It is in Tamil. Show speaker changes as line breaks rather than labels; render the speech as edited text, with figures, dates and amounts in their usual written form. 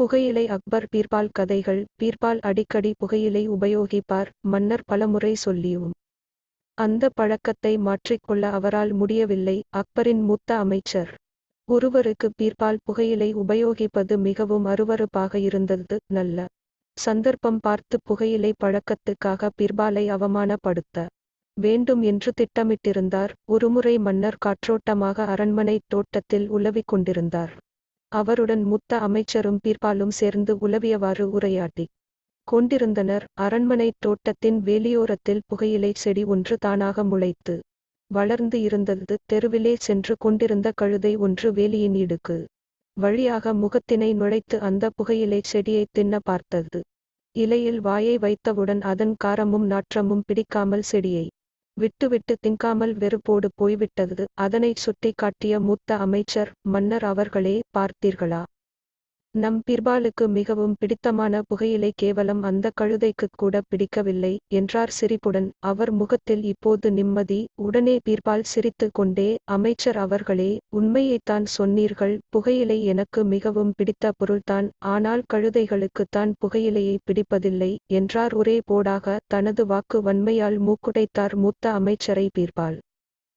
புகையிலை அக்பர் பீர்பால் கதைகள். பீர்பால் அடிக்கடி புகையிலை உபயோகிப்பார். மன்னர் பலமுறை சொல்லியும் அந்த பழக்கத்தை மாற்றிக்கொள்ள அவரால் முடியவில்லை. அக்பரின் மூத்த அமைச்சர் ஒருவருக்கு பீர்பால் புகையிலை உபயோகிப்பது மிகவும் அருவருப்பாக இருந்தது. நல்ல சந்தர்ப்பம் பார்த்து புகையிலை பழக்கத்துக்காக பீர்பாலை அவமானப்படுத்த வேண்டும் என்று திட்டமிட்டிருந்தார். ஒருமுறை மன்னர் காற்றோட்டமாக அரண்மனை தோட்டத்தில் உலவிக் கொண்டிருந்தார். அவருடன் மூத்த அமைச்சரும் பீர்பாலும் சேர்ந்து உலவியவாறு உரையாடிக் கொண்டிருந்தனர். அரண்மனை தோட்டத்தின் வேலியோரத்தில் புகையிலை செடி ஒன்று தானாக முளைத்து வளர்ந்து இருந்தது. தெருவிலே சென்று கொண்டிருந்த கழுதை ஒன்று வேலியின் இடுக்கு வழியாக முகத்தினை நுழைத்து அந்த புகையிலை செடியை தின்ன பார்த்தது. இலையில் வாயை வைத்தவுடன் அதன் காரமும் நாற்றமும் பிடிக்காமல் செடியை விட்டுவிட்டு திங்காமல் வெறுப்போடு போய்விட்டது. அதனைச் சுட்டி காட்டிய மூத்த அமைச்சர், மன்னர் அவர்களே, பார்த்தீர்களா? நம் பீர்பாலுக்கு மிகவும் பிடித்தமான புகையிலை கேவலம் அந்த கழுதைக்குக் கூட பிடிக்கவில்லை என்றார் சிரிப்புடன். அவர் முகத்தில் இப்போது நிம்மதி. உடனே பீர்பால் சிரித்து கொண்டே, அமைச்சர் அவர்களே, உண்மையைத்தான் சொன்னீர்கள். புகையிலை எனக்கு மிகவும் பிடித்த பொருள்தான். ஆனால் கழுதைகளுக்குத்தான் புகையிலையை பிடிப்பதில்லை என்றார் ஒரே போடாக. தனது வாக்கு வன்மையால் மூக்குடைத்தார் மூத்த அமைச்சரை பீர்பால்.